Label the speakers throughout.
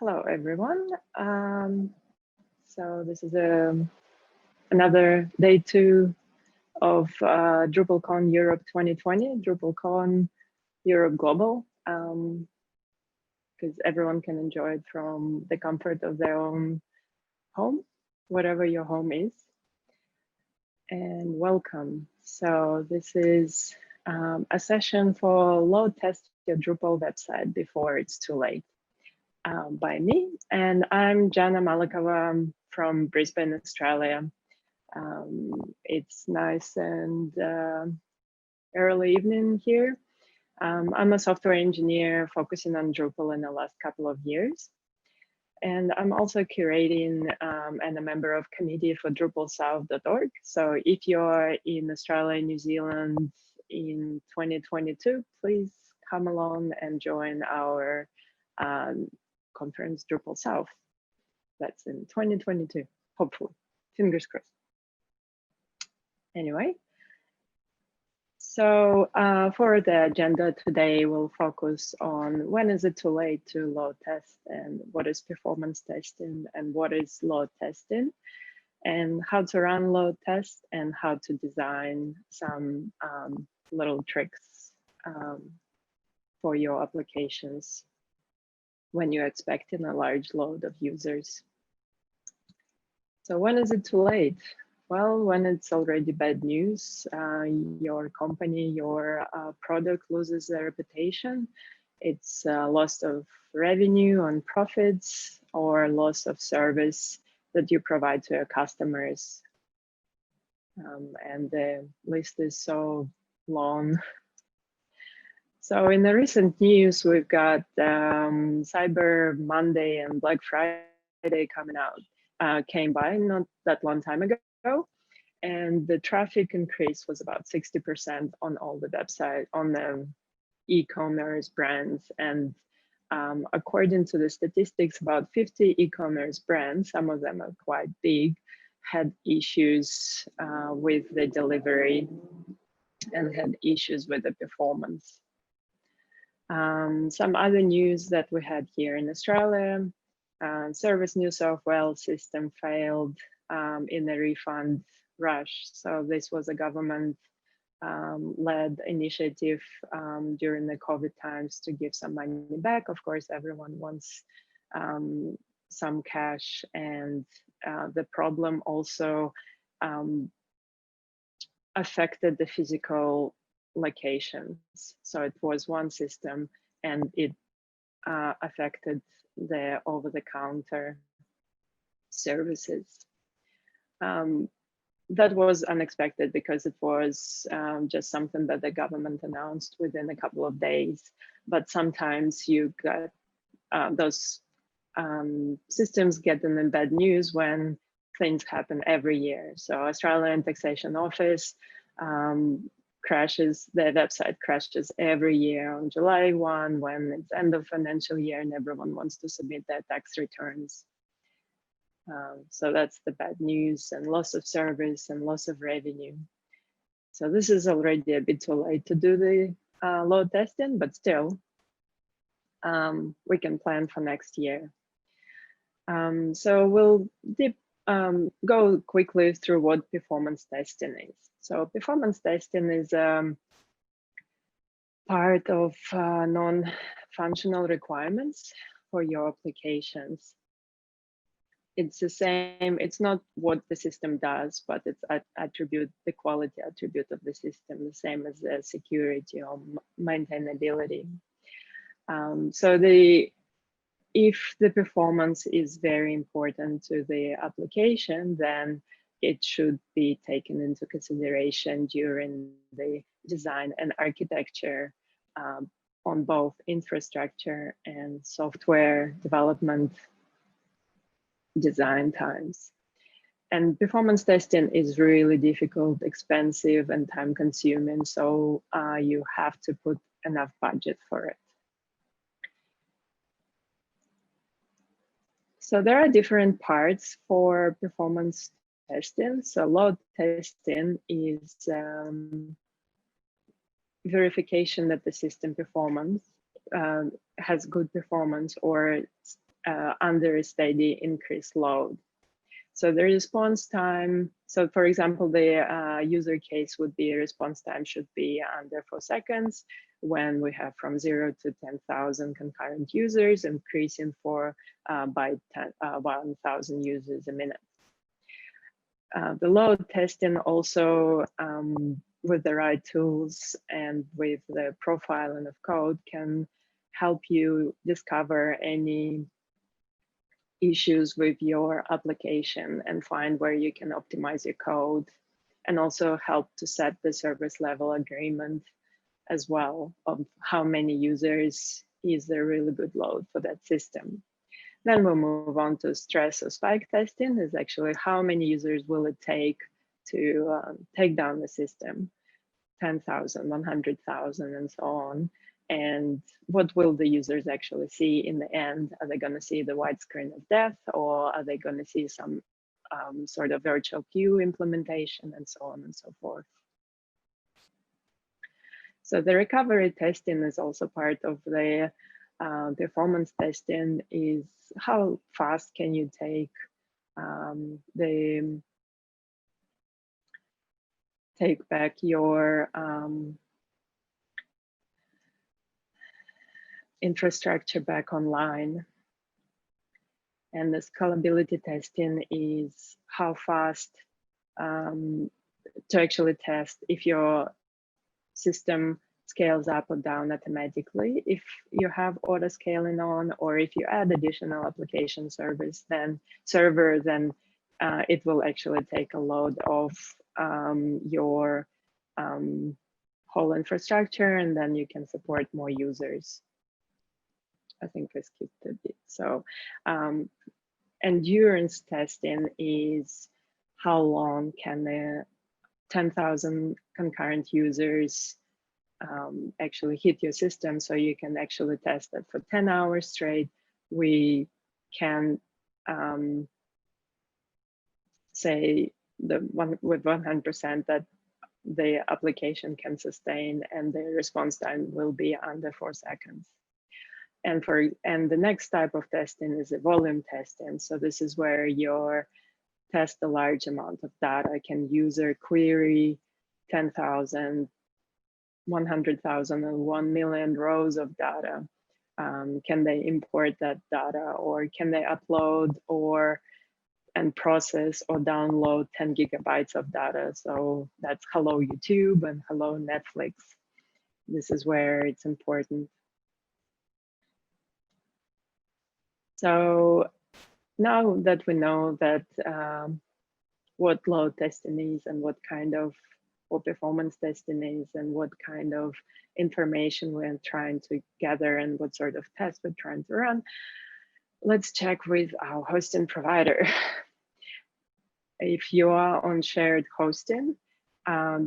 Speaker 1: Hello, everyone. So this is another day 2 of DrupalCon Europe 2020, DrupalCon Europe Global, because everyone can enjoy it from the comfort of their own home, whatever your home is. And welcome. So this is a session for load test your Drupal website before it's too late. By me, and I'm Jana Malakova from Brisbane, Australia. It's nice and early evening here. I'm a software engineer focusing on Drupal in the last couple of years. And I'm also curating and a member of committee for DrupalSouth.org. So if you're in Australia, New Zealand in 2022, please come along and join our conference Drupal South. That's in 2022, hopefully, fingers crossed. Anyway, so for the agenda today, we'll focus on when is it too late to load test and what is performance testing and what is load testing and how to run load test and how to design some little tricks for your applications when you're expecting a large load of users. So when is it too late? Well, when it's already bad news, your company, your product loses their reputation, it's loss of revenue and profits or loss of service that you provide to your customers. And the list is so long. So in the recent news, we've got Cyber Monday and Black Friday coming out, came by not that long time ago. And the traffic increase was about 60% on all the website, on the e-commerce brands. And according to the statistics, about 50 e-commerce brands, some of them are quite big, had issues with the delivery and had issues with the performance. Some other news that we had here in Australia, Service New South Wales system failed in the refund rush. So this was a government led initiative during the COVID times to give some money back. Of course, everyone wants some cash, and the problem also affected the physical locations. So it was one system and it affected the over-the-counter services. That was unexpected because it was just something that the government announced within a couple of days. But sometimes you get those systems get in bad news when things happen every year. So Australian Taxation Office crashes, their website crashes every year on July 1 when it's end of financial year and everyone wants to submit their tax returns. So that's the bad news and loss of service and loss of revenue. So this is already a bit too late to do the load testing, but still we can plan for next year. So we'll go quickly through what performance testing is. So performance testing is part of non-functional requirements for your applications. It's the same, it's not what the system does, but it's the quality attribute of the system, the same as the security or maintainability. So if the performance is very important to the application, then it should be taken into consideration during the design and architecture on both infrastructure and software development design times. And performance testing is really difficult, expensive, and time consuming. So you have to put enough budget for it. So there are different parts for performance testing. So load testing is verification that the system performance has good performance or under a steady increased load. So the response time, so for example, the user case would be response time should be under 4 seconds when we have from 0 to 10,000 concurrent users, increasing by 1,000 users a minute. The load testing also, with the right tools and with the profiling of code, can help you discover any issues with your application and find where you can optimize your code, and also help to set the service level agreement as well of how many users is a really good load for that system. Then we'll move on to stress or spike testing. Is actually how many users will it take to take down the system, 10,000, 100,000, and so on. And what will the users actually see in the end? Are they going to see the white screen of death, or are they going to see some sort of virtual queue implementation, and so on and so forth? So the recovery testing is also part of the performance testing. Is how fast can you take take back your infrastructure back online. And the scalability testing is how fast to actually test if your system scales up or down automatically, if you have auto scaling on, or if you add additional application server, then it will actually take a load of your whole infrastructure, and then you can support more users. I think I skipped a bit. So endurance testing is how long can the 10,000 concurrent users actually hit your system. So you can actually test that for 10 hours straight. We can say with 100% that the application can sustain and the response time will be under 4 seconds. And the next type of testing is a volume testing. So this is where you test a large amount of data. Can user query 10,000, 100,000, and 1 million rows of data? Can they import that data, or can they upload and process or download 10 gigabytes of data? So that's hello YouTube and hello Netflix. This is where it's important. So now that we know that what load testing is and what performance testing is and what kind of information we're trying to gather and what sort of tests we're trying to run, let's check with our hosting provider. If you are on shared hosting,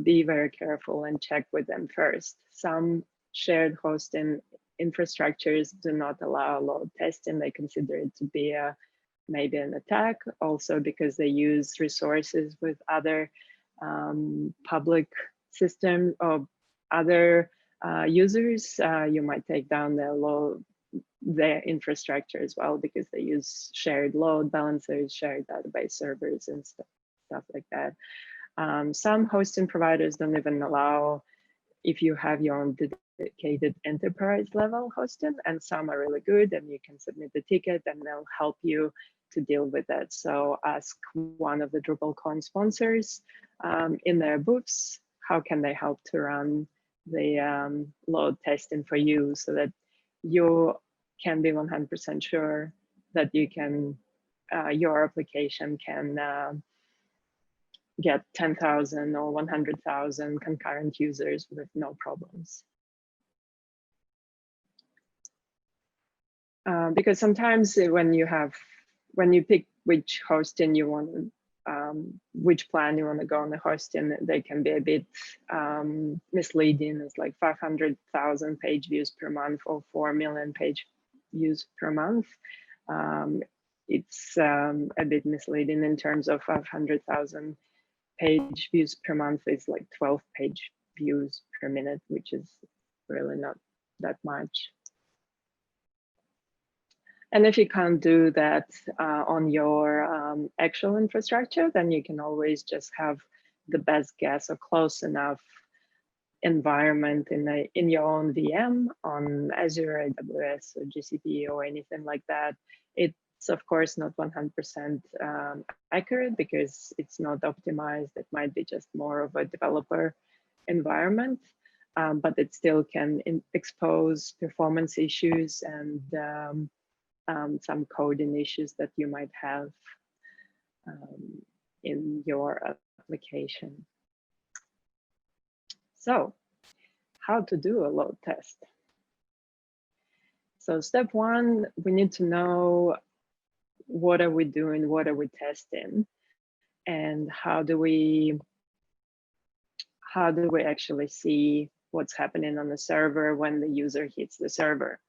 Speaker 1: be very careful and check with them first. Some shared hosting infrastructures do not allow load testing. They consider it to be maybe an attack, also because they use resources with other public systems or other users. You might take down their infrastructure as well, because they use shared load balancers, shared database servers, and stuff like that. Some hosting providers don't even allow if you have your own dedicated enterprise level hosting, and some are really good, and you can submit the ticket and they'll help you to deal with that. So ask one of the DrupalCon sponsors in their booths, how can they help to run the load testing for you, so that you can be 100% sure that you can, your application can get 10,000 or 100,000 concurrent users with no problems. Because sometimes when you pick which hosting you want, which plan you want to go on the hosting, they can be a bit misleading. It's like 500,000 page views per month or 4 million page views per month. It's a bit misleading in terms of 500,000 page views per month is like 12 page views per minute, which is really not that much. And if you can't do that on your actual infrastructure, then you can always just have the best guess or close enough environment in your own VM on Azure, AWS, or GCP, or anything like that. It's of course not 100% accurate because it's not optimized. It might be just more of a developer environment, but it still can expose performance issues and some coding issues that you might have in your application. So how to do a load test? So step one, we need to know what are we doing, what are we testing, and how do we actually see what's happening on the server when the user hits the server.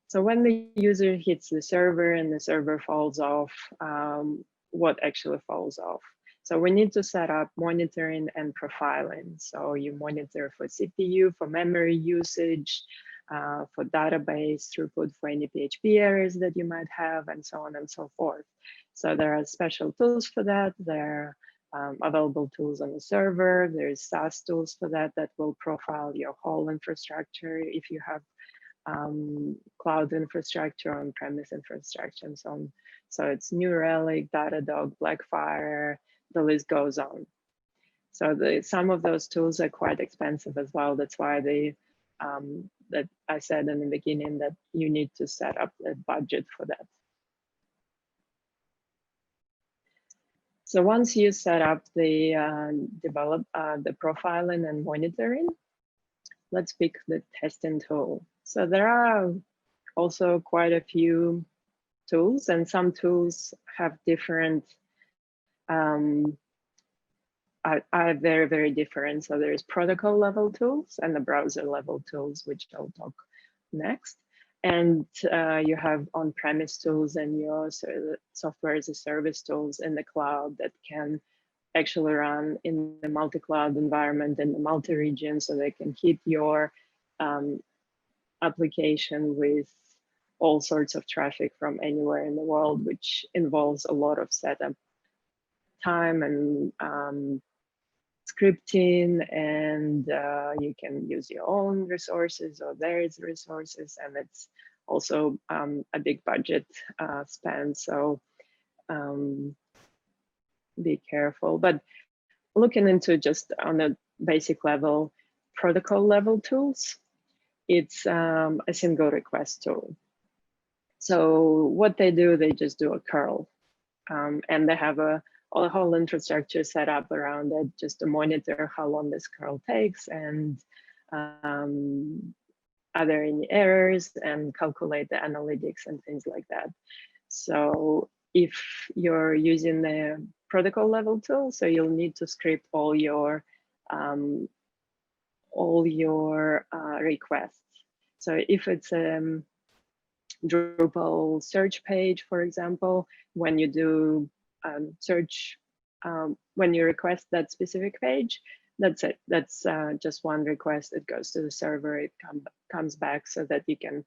Speaker 1: So when the user hits the server and the server falls off, what actually falls off? So we need to set up monitoring and profiling. So you monitor for CPU, for memory usage, for database throughput, for any PHP errors that you might have, and so on and so forth. So there are special tools for that. There are available tools on the server. There's SaaS tools for that that will profile your whole infrastructure if you have cloud infrastructure, on-premise infrastructure, and so on. So it's New Relic, Datadog, Blackfire, the list goes on. So some of those tools are quite expensive as well. That's why that I said in the beginning that you need to set up a budget for that. So once you set up the the profiling and monitoring, let's pick the testing tool. So there are also quite a few tools, and some tools have different, are very, very different. So there's protocol level tools and the browser level tools, which I'll talk next. And you have on-premise tools and your software as a service tools in the cloud that can actually run in the multi-cloud environment and the multi-region, so they can hit your application with all sorts of traffic from anywhere in the world, which involves a lot of setup time and scripting, and you can use your own resources or theirs resources, and it's also a big budget spend. So be careful. But looking into just on a basic level, protocol level tools, it's a single request tool. So what they do, they just do a curl, and they have a whole infrastructure set up around it just to monitor how long this curl takes, and are there any errors, and calculate the analytics and things like that. So if you're using the protocol level tool, so you'll need to script all your requests. So if it's a Drupal search page, for example, when you do search, when you request that specific page, that's it. That's just one request. It goes to the server. It comes back so that you can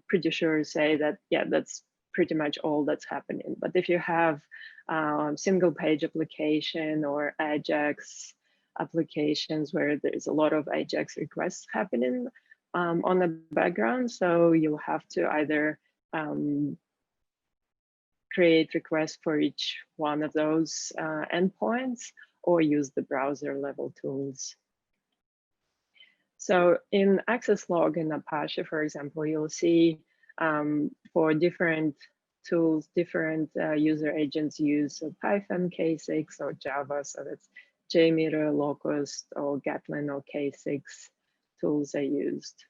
Speaker 1: pretty sure say that, yeah, that's pretty much all that's happening. But if you have single page application or Ajax applications where there's a lot of Ajax requests happening on the background, so you'll have to either create requests for each one of those endpoints or use the browser level tools. So in access log in Apache, for example, you'll see for different tools, different user agents use Python, K6, or Java. So that's JMeter, Locust, or Gatlin, or K6 tools are used.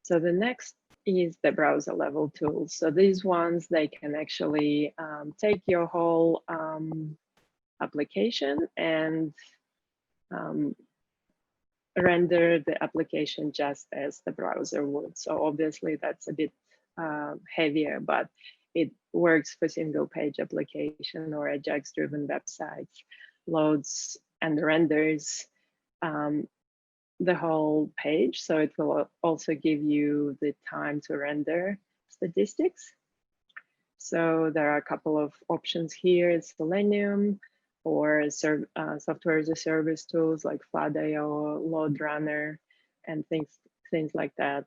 Speaker 1: So the next is the browser level tools. So these ones, they can actually take your whole application and render the application just as the browser would. So obviously that's a bit heavier, but it works for single page application or Ajax driven websites, loads and renders the whole page. So it will also give you the time to render statistics. So there are a couple of options here, Selenium or software as a service tools like Flood.io, LoadRunner, and things like that.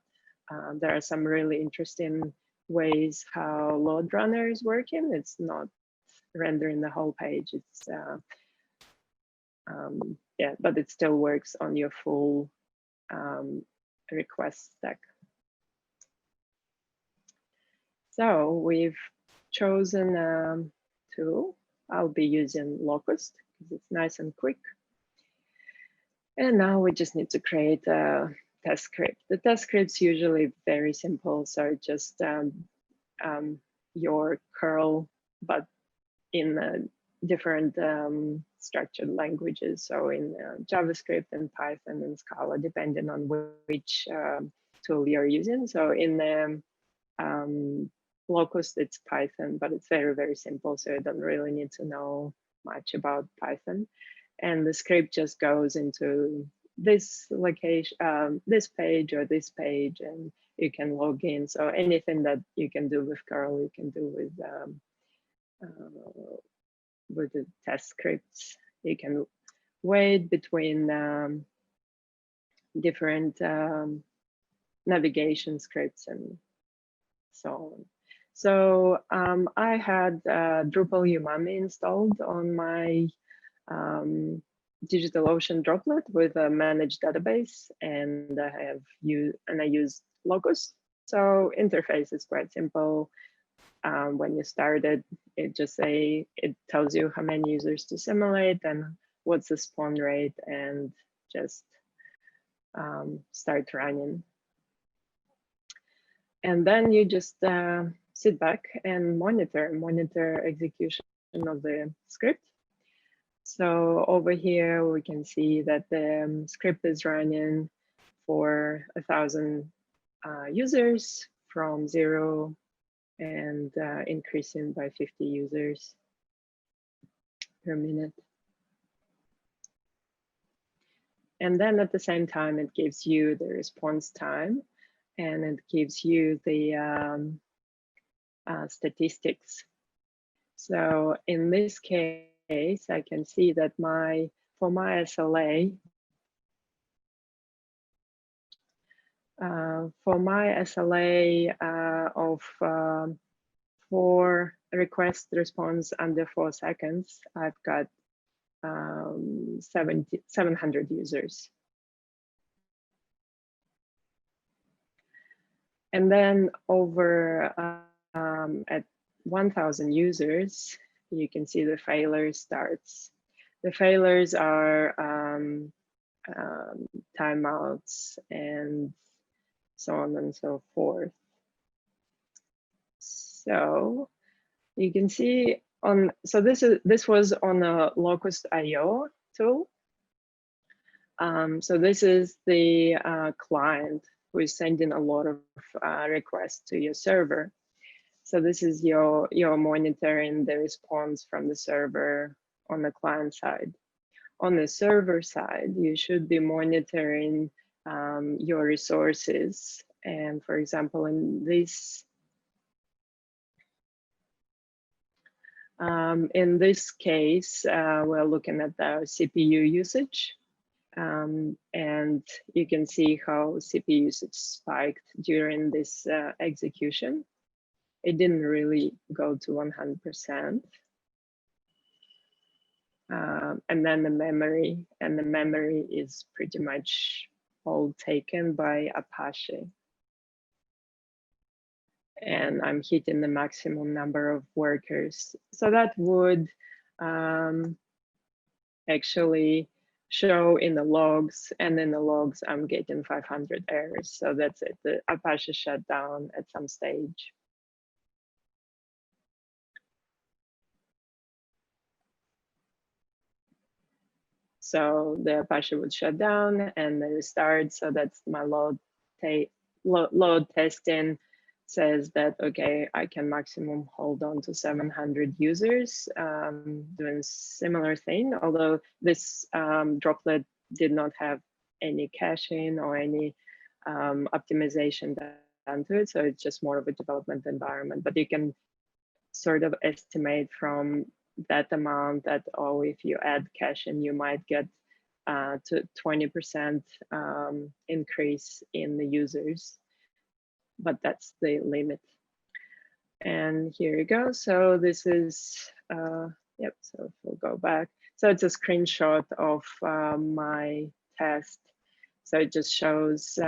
Speaker 1: There are some really interesting ways how LoadRunner is working. It's not rendering the whole page. It's yeah, but it still works on your full request stack. So we've chosen a tool. I'll be using Locust because it's nice and quick. And now we just need to create a test script. The test script's usually very simple. So just your curl, but in different structured languages. So in JavaScript and Python and Scala, depending on which tool you're using. So in the Locust, it's Python, but it's very, very simple. So you don't really need to know much about Python. And the script just goes into this location, this page or this page, and you can log in. So anything that you can do with curl, you can do with the test scripts. You can wait between different navigation scripts and so on. So I had Drupal Umami installed on my DigitalOcean droplet with a managed database, and I use Locust. So interface is quite simple. When you start it, it tells you how many users to simulate and what's the spawn rate, and just start running. And then you just sit back and monitor execution of the script. So over here, we can see that the script is running for 1,000 users from 0 and increasing by 50 users per minute. And then at the same time, it gives you the response time, and it gives you the statistics. So in this case, I can see that for my SLA, of 4 request response under 4 seconds, I've got 700 users. And then over at 1,000 users, you can see the failure starts. The failures are timeouts and so on and so forth. So you can see so this was on a Locust.io tool. So this is the client who is sending a lot of requests to your server. So this is your monitoring the response from the server on the client side. On the server side, you should be monitoring your resources. And for example, in this case, we're looking at the CPU usage. And you can see how CPU usage spiked during this execution. It didn't really go to 100%. And then the memory is pretty much all taken by Apache. And I'm hitting the maximum number of workers. So that would actually show in the logs, and in the logs, I'm getting 500 errors. So that's it, the Apache shut down at some stage. So the Apache would shut down and then restart. So that's my load testing says that, okay, I can maximum hold on to 700 users doing similar thing, although this droplet did not have any caching or any optimization done to it. So it's just more of a development environment, but you can sort of estimate from that amount that, oh, if you add caching, you might get to 20% increase in the users, but that's the limit. And here you go. So this is, yep, so if we'll go back. So it's a screenshot of my test. So it just shows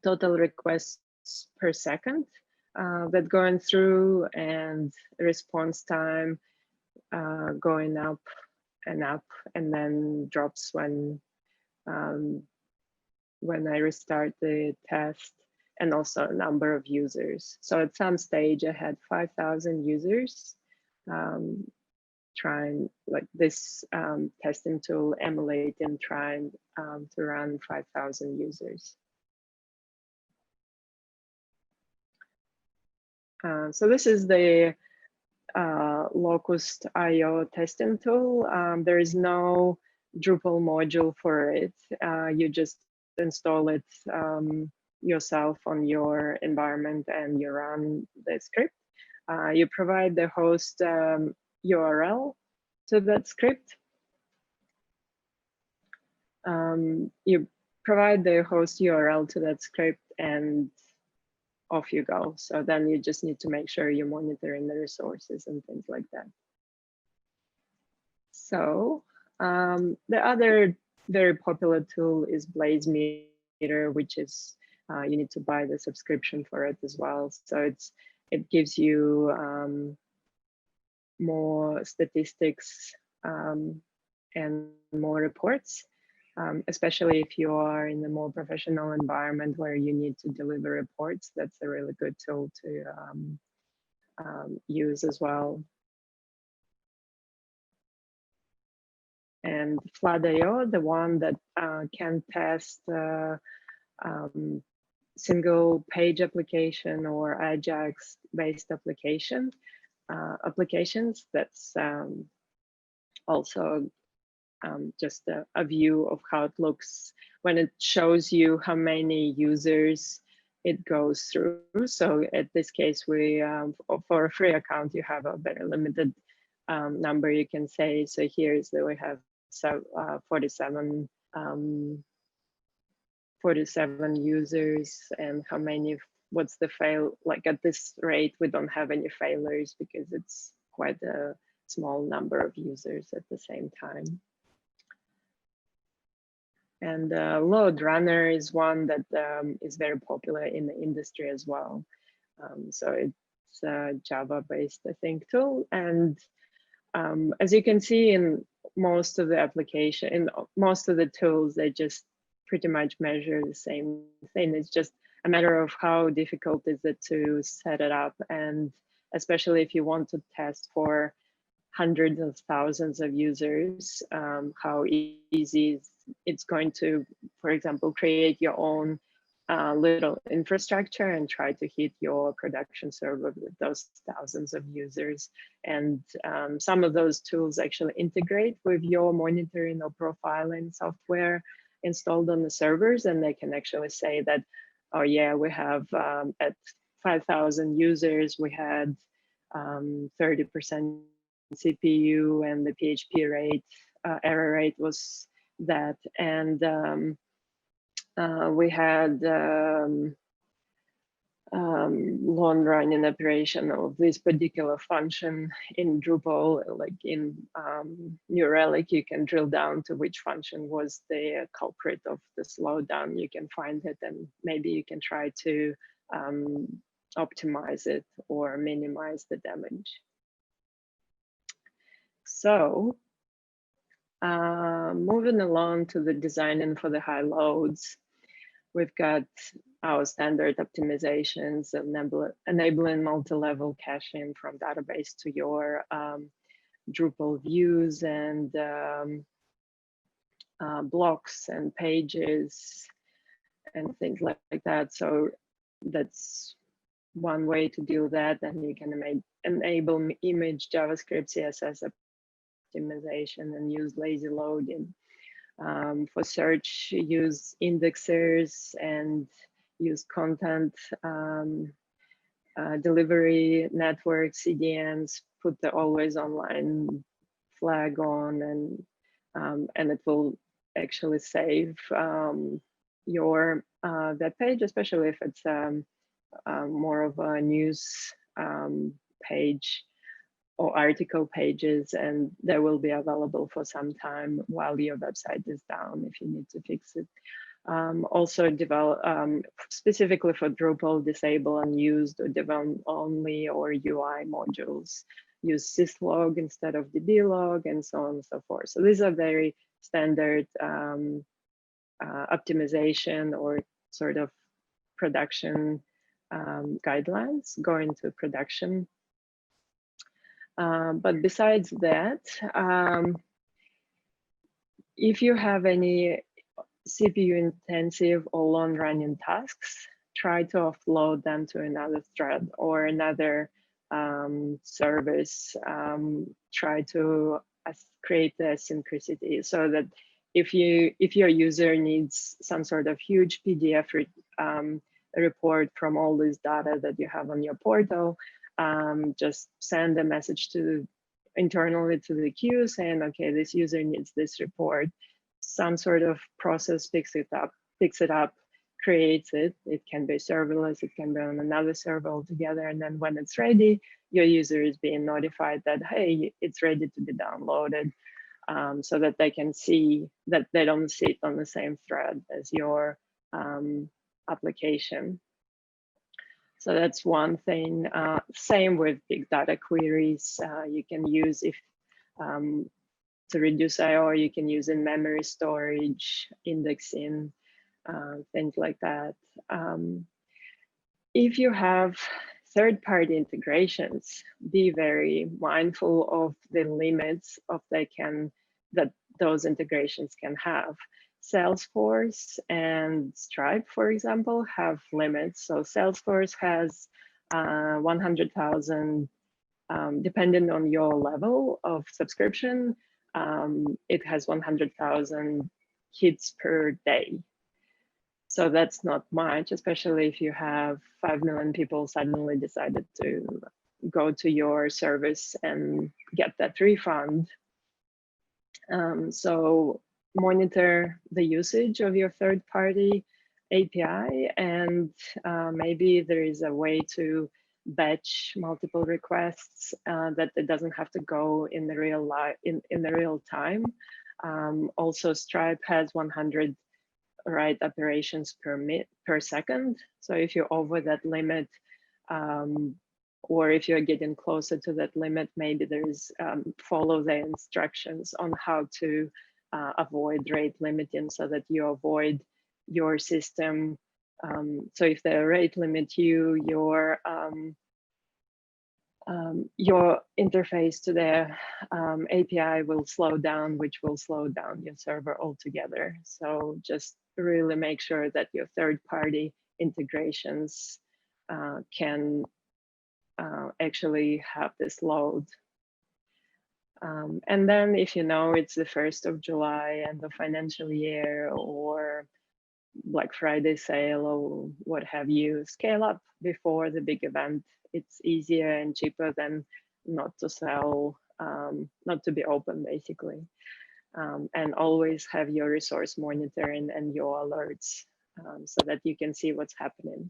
Speaker 1: total requests per second that going through, and response time going up, and then drops when I restart the test, and also a number of users. So at some stage I had 5,000 users trying, like this testing tool emulate and trying to run 5,000 users. So this is the Locust IO testing tool. There is no Drupal module for it. You just install it yourself on your environment and you run the script. You provide the host URL to that script. You provide the host URL to that script and off you go. So then you just need to make sure you're monitoring the resources and things like that. So the other very popular tool is BlazeMeter, which is you need to buy the subscription for it as well. So it gives you more statistics and more reports, especially if you are in a more professional environment where you need to deliver reports. That's a really good tool to use as well. And Flood.io, the one that can test single page application or Ajax based applications. That's also just a view of how it looks when it shows you how many users it goes through. So at this case, we for a free account, you have a very limited number you can say. So here's that we have 47 users, and how many, what's the fail, like at this rate, we don't have any failures because it's quite a small number of users at the same time. And LoadRunner is one that is very popular in the industry as well. So it's a Java-based, I think, tool. And as you can see in most of the application, in most of the tools, they just pretty much measure the same thing. It's just a matter of how difficult is it to set it up. And especially if you want to test for hundreds of thousands of users, how easy it's going to, for example, create your own little infrastructure and try to hit your production server with those thousands of users. And some of those tools actually integrate with your monitoring or profiling software installed on the servers, and they can actually say that, oh yeah, we have at 5,000 users, we had 30% CPU, and the PHP rate, error rate was that, and we had long running operation of this particular function in Drupal. Like in New Relic, you can drill down to which function was the culprit of the slowdown. You can find it, and maybe you can try to optimize it or minimize the damage. So moving along to the designing for the high loads, we've got our standard optimizations, enabling multi-level caching from database to your Drupal views and blocks and pages and things like that. So that's one way to do that. And you can enable image, JavaScript, CSS optimization, and use lazy loading. For search, use indexers and use content delivery network, CDNs, put the always online flag on, and it will actually save your that page, especially if it's more of a news page or article pages, and they will be available for some time while your website is down if you need to fix it. Also develop specifically for Drupal, disable unused or dev only or UI modules. Use syslog instead of dblog and so on and so forth. So these are very standard optimization or sort of production guidelines going to production. But besides that, if you have any CPU intensive or long running tasks, try to offload them to another thread or another service. Try to create the synchronicity so that if your user needs some sort of huge PDF report from all this data that you have on your portal, just send a message to internally to the queue saying, okay, this user needs this report. Some sort of process picks it up, creates it. It can be serverless, it can be on another server altogether. And then when it's ready, your user is being notified that, hey, it's ready to be downloaded, so that they can see that they don't sit on the same thread as your application. So that's one thing. Same with big data queries. You can use to reduce I/O, you can use in-memory storage, indexing, things like that. If you have third-party integrations, be very mindful of the limits of that those integrations can have. Salesforce and Stripe, for example, have limits. So Salesforce has 100,000, depending on your level of subscription, it has 100,000 hits per day. So that's not much, especially if you have 5 million people suddenly decided to go to your service and get that refund. So monitor the usage of your third-party API, and maybe there is a way to batch multiple requests that it doesn't have to go in the real time. Also, Stripe has 100 write operations per second. So if you're over that limit, or if you're getting closer to that limit, maybe there's follow the instructions on how to avoid rate limiting so that you avoid your system. So if they rate limit you, your interface to the API will slow down, which will slow down your server altogether. So just really make sure that your third-party integrations can actually have this load. And then if you know it's the 1st of July and the financial year or Black Friday sale or what have you, scale up before the big event. It's easier and cheaper than not to sell, not to be open basically. And always have your resource monitoring and your alerts so that you can see what's happening.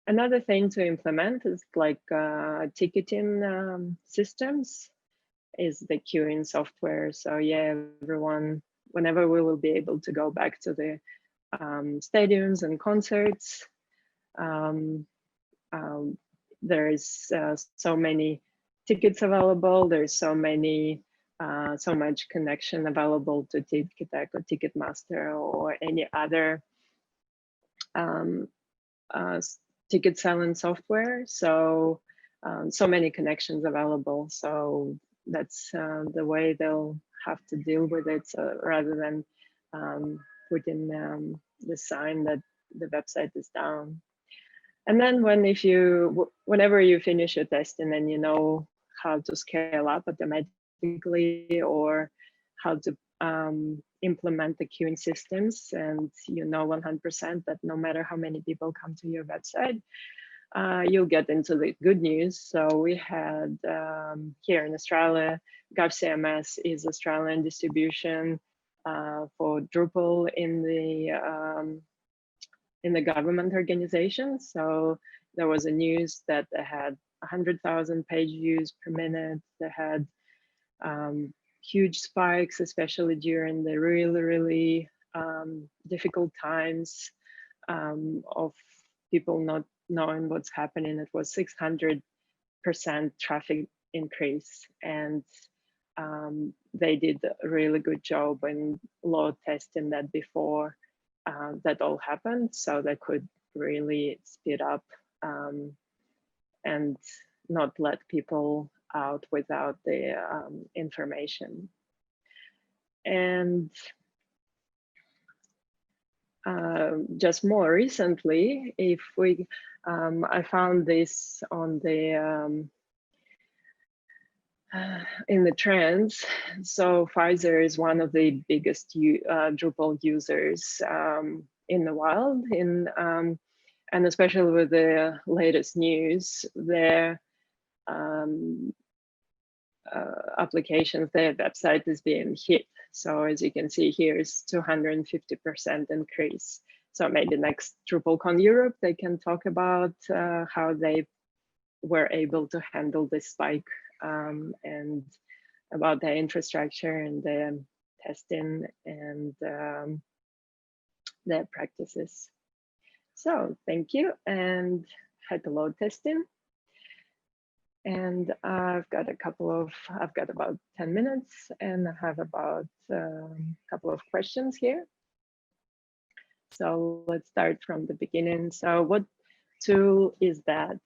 Speaker 1: Another thing to implement is like ticketing systems is the queuing software. So yeah, everyone, whenever we will be able to go back to the stadiums and concerts, there's so many tickets available. There's so much connection available to Ticketek or Ticketmaster or any other ticket selling software. So so many connections available. So that's the way they'll have to deal with it. So rather than putting the sign that the website is down. And then whenever you finish your testing and you know how to scale up automatically, specifically, or how to implement the queuing systems, and you know 100% that no matter how many people come to your website, you'll get into the good news. So we had here in Australia, GovCMS is Australian distribution for Drupal in the government organization. So there was a news that they had 100,000 page views per minute. They had huge spikes, especially during the really difficult times of people not knowing what's happening. It was 600% traffic increase, and they did a really good job in load testing that before that all happened, so they could really speed up and not let people out without the information. And just more recently, if we, I found this on the in the trends. So Pfizer is one of the biggest Drupal users in the world, and especially with the latest news, their applications, their website is being hit. So as you can see here is 250% increase. So maybe next DrupalCon Europe, they can talk about how they were able to handle this spike and about their infrastructure and their testing and their practices. So thank you, and head to load testing. And I've got about 10 minutes, and I have about a couple of questions here. So let's start from the beginning. So what tool is that?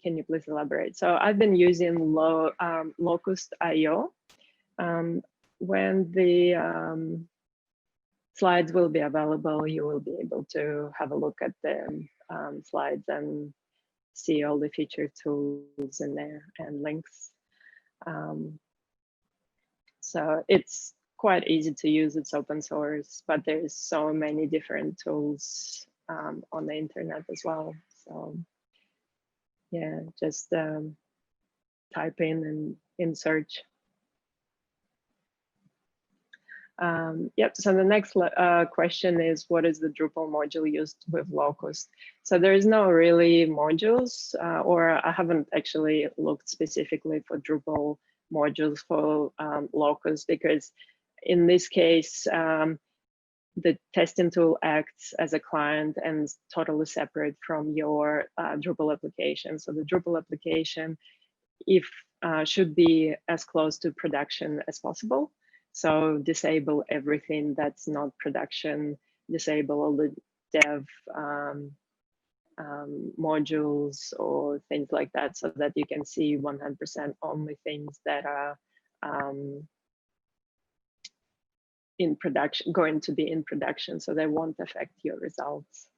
Speaker 1: Can you please elaborate? So I've been using Locust.io. When the slides will be available, you will be able to have a look at the slides and see all the feature tools in there and links. So it's quite easy to use, it's open source, but there's so many different tools on the internet as well. So yeah, just type in search. Yep, so the next question is, what is the Drupal module used with Locust? So there is no really modules, or I haven't actually looked specifically for Drupal modules for Locust, because in this case, the testing tool acts as a client and totally separate from your Drupal application. So the Drupal application should be as close to production as possible. So disable everything that's not production, disable all the dev modules or things like that, so that you can see 100% only things that are in production, going to be in production, so they won't affect your results.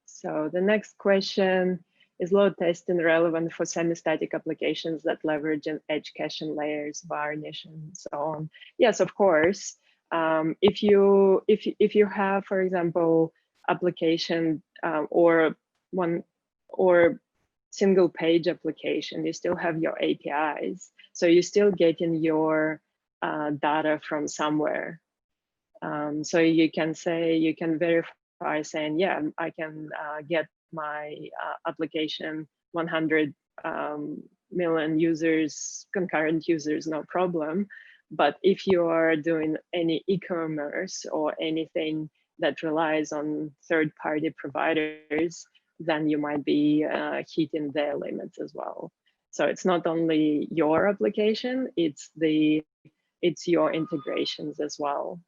Speaker 1: So the next question, is load testing relevant for semi-static applications that leverage an edge caching layers, varnish, and so on? Yes, of course. If you have, for example, application or single page application, you still have your APIs, so you're still getting your data from somewhere. So you can verify saying, yeah, I can get my application 100 million users, concurrent users, no problem. But if you are doing any e-commerce or anything that relies on third-party providers, then you might be hitting their limits as well. So it's not only your application, it's your integrations as well.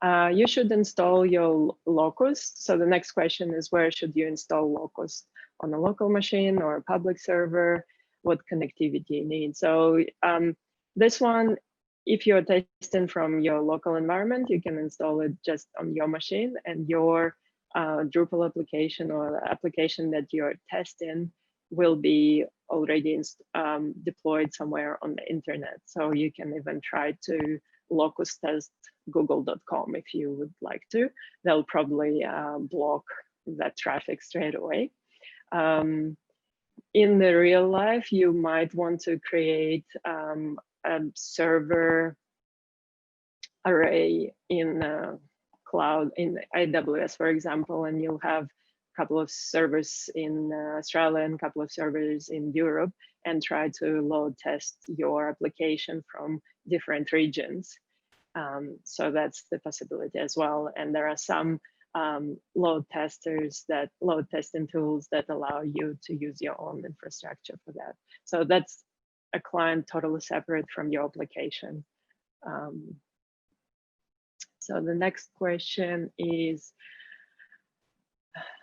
Speaker 1: You should install your Locust. So the next question is, where should you install Locust? On a local machine or a public server? What connectivity you need? So this one, if you're testing from your local environment, you can install it just on your machine, and your Drupal application or the application that you're testing will be already deployed somewhere on the internet. So you can even try to locus test google.com if you would like to. They'll probably block that traffic straight away. In the real life, you might want to create a server array in cloud, in AWS, for example, and you'll have a couple of servers in Australia and a couple of servers in Europe, and try to load test your application from different regions. So that's the possibility as well. And there are some load testing tools that allow you to use your own infrastructure for that. So that's a client totally separate from your application. So the next question is,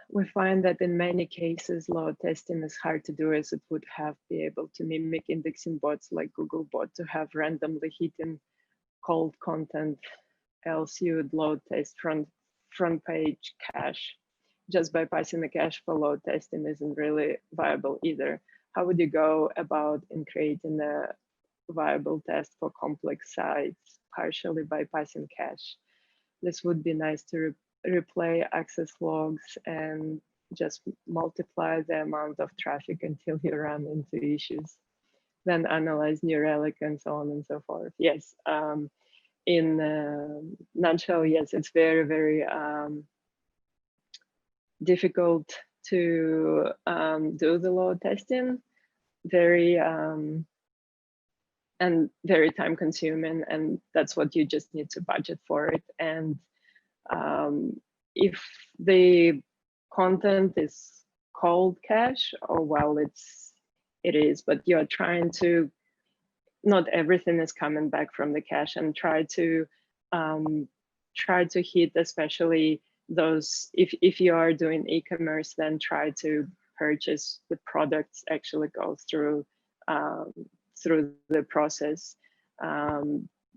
Speaker 1: we find that in many cases, load testing is hard to do, as it would have be able to mimic indexing bots like Googlebot to have randomly hitting cold content, else you would load test front page cache. Just bypassing the cache for load testing isn't really viable either. How would you go about in creating a viable test for complex sites, partially bypassing cache? This would be nice to replay access logs and just multiply the amount of traffic until you run into issues. Then analyze New Relic and so on and so forth. Yes, in a nutshell, yes, it's very, very difficult to do the load testing, very and very time consuming, and that's what you just need to budget for it. And if the content is cold cache, or well, it is, but you're trying to, not everything is coming back from the cache, and try to hit especially those, if you are doing e-commerce, then try to purchase the products actually go through the process,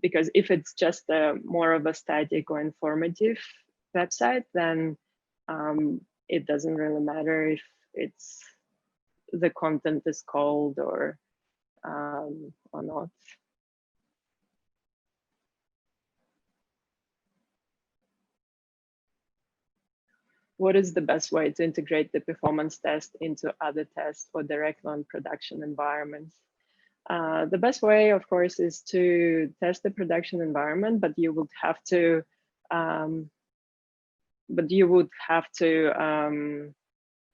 Speaker 1: because if it's just more of a static or informative website, then it doesn't really matter if it's the content is cold or not. What is the best way to integrate the performance test into other tests or directly on production environments? The best way, of course, is to test the production environment, but you would have to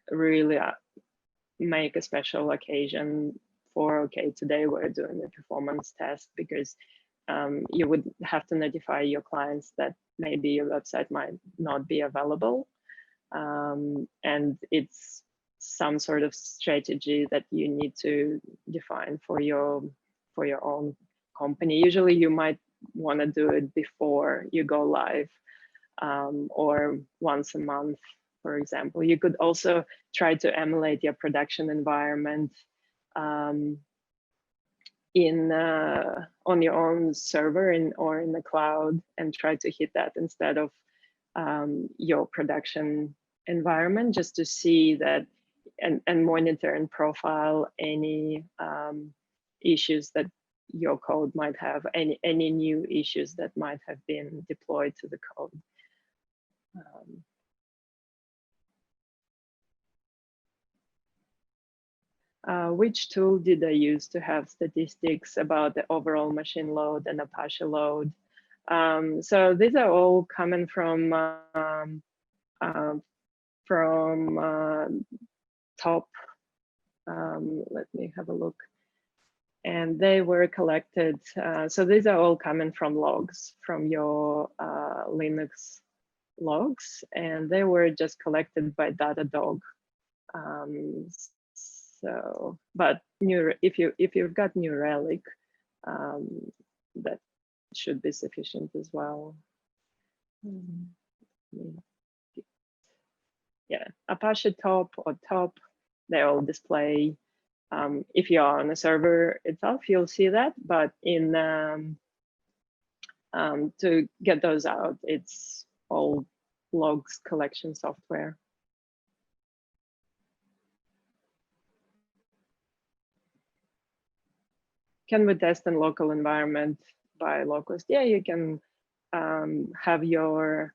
Speaker 1: really make a special occasion for, okay, today we're doing a performance test, because you would have to notify your clients that maybe your website might not be available. And it's some sort of strategy that you need to define for your own company. Usually you might want to do it before you go live, or once a month, for example. You could also try to emulate your production environment on your own server or in the cloud, and try to hit that instead of your production environment, just to see that and monitor and profile any issues that your code might have, any new issues that might have been deployed to the code. Which tool did I use to have statistics about the overall machine load and Apache load? So these are all coming from top. Let me have a look. And they were collected. So these are all coming from logs, from your Linux logs, and they were just collected by Datadog. So, but if you've got New Relic, that should be sufficient as well. Yeah, Apache top or top, they all display. If you are on the server itself, you'll see that, but in to get those out, it's all logs collection software. can we test in local environment by localhost? Yeah, you can have your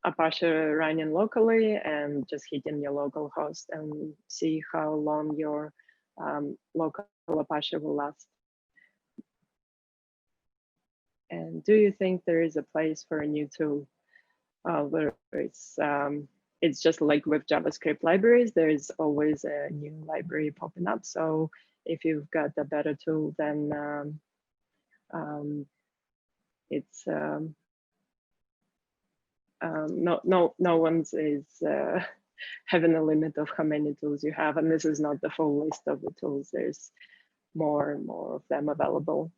Speaker 1: Apache running locally and just hitting your local host and see how long your local Apache will last. And do you think there is a place for a new tool where it's just like with JavaScript libraries, there's always a new library popping up. So if you've got a better tool, then it's no one's is having a limit of how many tools you have, and this is not the full list of the tools. There's more and more of them available.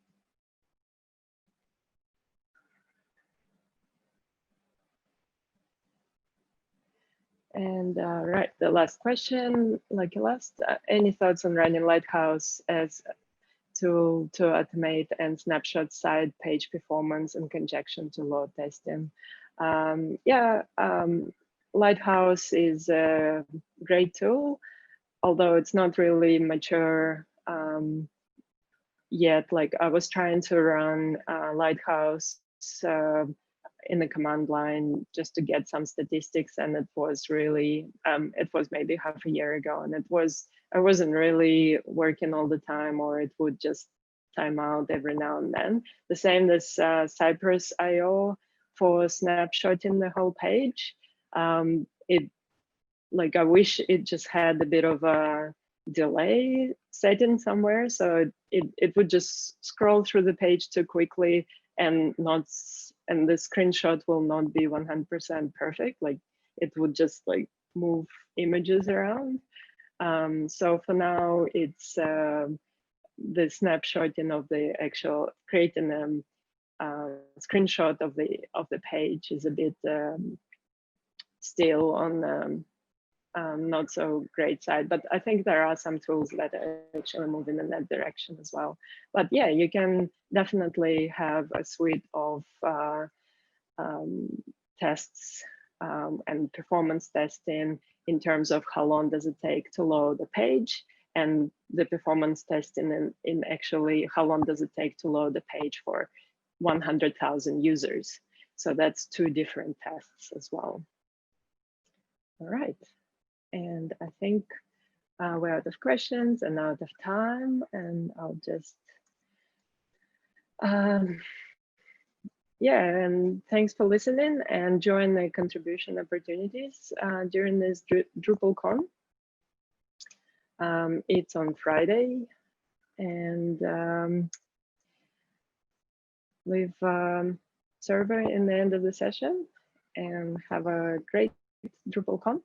Speaker 1: And right, the last question, like last, any thoughts on running Lighthouse as tool to automate and snapshot side page performance in conjunction to load testing? Lighthouse is a great tool, although it's not really mature yet. Like I was trying to run Lighthouse in the command line just to get some statistics, and it was really it was maybe half a year ago, and I wasn't really working all the time, or it would just time out every now and then. The same as Cypress IO for snapshotting the whole page. It like I wish it just had a bit of a delay setting somewhere, so it would just scroll through the page too quickly and the screenshot will not be 100% perfect. Like it would just like move images around. So for now, it's the snapshotting of the actual creating a screenshot of the page is a bit still on not so great side, but I think there are some tools that are actually moving in that direction as well. But yeah, you can definitely have a suite of tests and performance testing in terms of how long does it take to load a page, and the performance testing in actually how long does it take to load a page for 100,000 users. So that's two different tests as well. All right. And I think we're out of questions and out of time, and I'll just, yeah, and thanks for listening and join the contribution opportunities during this DrupalCon. It's on Friday, and leave survey in the end of the session, and have a great DrupalCon.